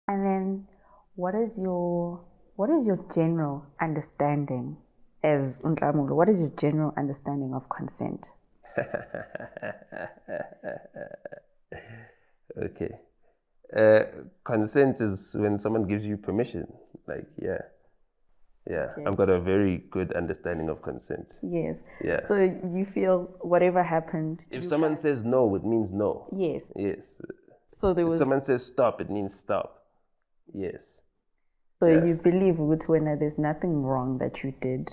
And then what is your general understanding as Nhlamulo? What is your general understanding of consent? Okay. Consent is when someone gives you permission. Like, yeah. Okay. I've got a very good understanding of consent. Yes. Yeah. So you feel whatever happened. If someone says no, it means no. Yes. Yes. So there If was. someone says stop, it means stop. Yes. So you believe when there's nothing wrong that you did.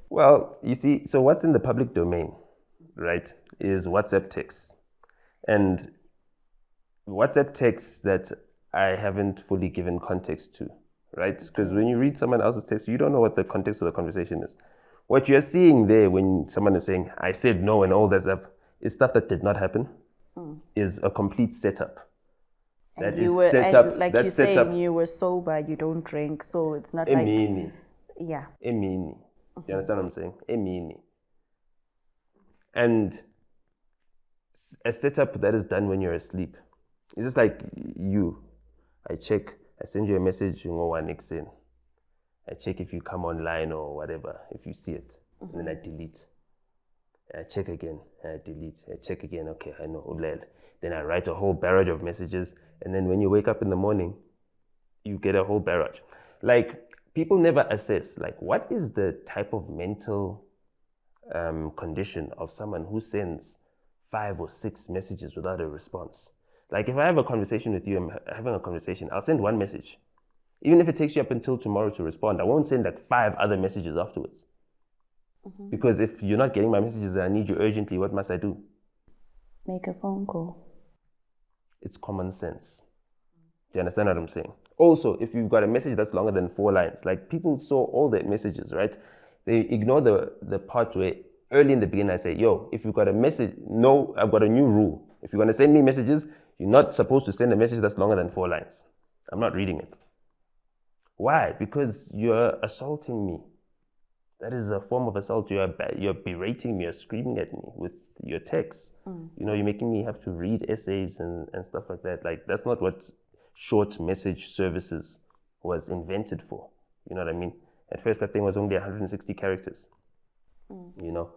Well, you see, so what's in the public domain, right, is WhatsApp texts. And WhatsApp texts that I haven't fully given context to, right? Because when you read someone else's text, you don't know what the context of the conversation is. What you're seeing there when someone is saying, I said no and all that stuff, is stuff that did not happen, is a complete setup. And you were set up. Like you saying, you were sober, you don't drink, so it's not Emini. like. Yeah. Emini. Do you understand what I'm saying? Emini. And a setup that is done when you're asleep. It's just like you. I check, I send you a message, you know, one in. I check if you come online or whatever, if you see it. And then I delete. I check again, I delete. I check again, okay, I know, ulel. Then I write a whole barrage of messages. And then when you wake up in the morning, you get a whole barrage. Like, people never assess, like, what is the type of mental condition of someone who sends 5 or 6 messages without a response? Like, if I have a conversation with you, I'm having a conversation, I'll send one message. Even if it takes you up until tomorrow to respond, I won't send like 5 other messages afterwards. Because if you're not getting my messages and I need you urgently, what must I do? Make a phone call. It's common sense. Do you understand what I'm saying? Also, if you've got a message that's longer than 4 lines, like people saw all the messages, right? They ignore the part where early in the beginning I say, yo, if you've got a message, no, I've got a new rule. If you're going to send me messages, you're not supposed to send a message that's longer than 4 lines. I'm not reading it. Why? Because you're assaulting me. That is a form of assault. You're berating me, you're screaming at me with your text. You know, you're making me have to read essays and stuff like that. Like, that's not what short message services was invented for. You know what I mean? At first, that thing was only 160 characters. You know?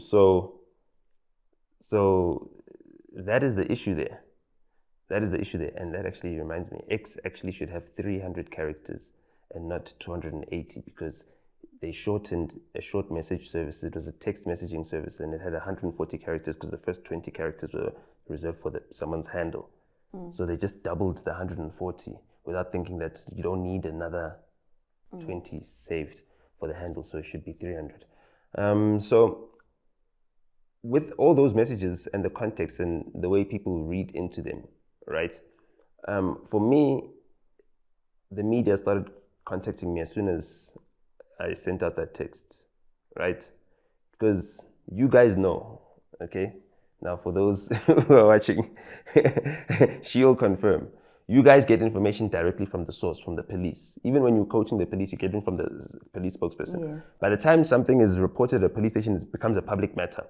So that is the issue there. That is the issue there. And that actually reminds me, X actually should have 300 characters and not 280, because they shortened a short message service. It was a text messaging service, and it had 140 characters because the first 20 characters were reserved for someone's handle. So they just doubled the 140 without thinking that you don't need another 20 saved for the handle, so it should be 300. So with all those messages and the context and the way people read into them, right? For me, the media started contacting me as soon as I sent out that text, right? Because you guys know, okay? Now, for those who are watching, she'll confirm. You guys get information directly from the source, from the police. Even when you're coaching the police, you get it from the police spokesperson. Yes. By the time something is reported at a police station, it becomes a public matter.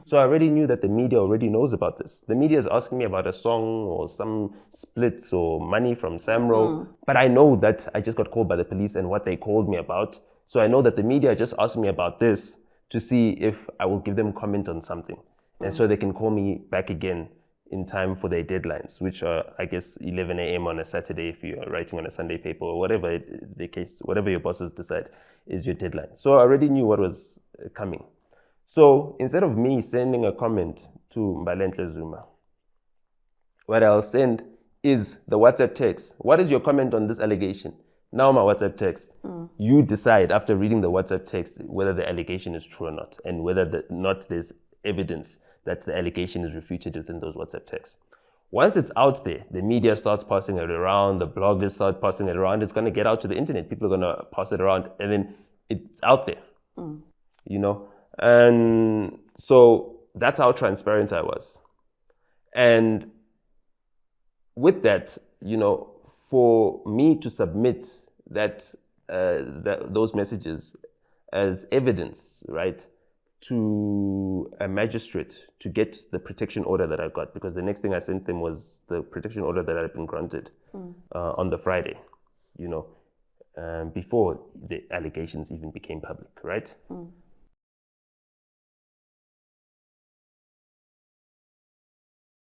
So I already knew that the media already knows about this. The media is asking me about a song or some splits or money from Samro, but I know that I just got called by the police and what they called me about. So I know that the media just asked me about this to see if I will give them comment on something. And so they can call me back again in time for their deadlines, which are, I guess, 11 a.m. on a Saturday if you're writing on a Sunday paper, or whatever the case, whatever your bosses decide is your deadline. So I already knew what was coming. So instead of me sending a comment to Mbalenhle Zuma, what I'll send is the WhatsApp text. What is your comment on this allegation? Now my WhatsApp text. You decide after reading the WhatsApp text whether the allegation is true or not, and whether not there's evidence that the allegation is refuted within those WhatsApp texts. Once it's out there, the media starts passing it around, the bloggers start passing it around, it's going to get out to the internet. People are going to pass it around, and then it's out there. You know? And so that's how transparent I was. And with that, you know, for me to submit those messages as evidence, right, to a magistrate to get the protection order that I got, because the next thing I sent them was the protection order that had been granted on the Friday, before the allegations even became public, right?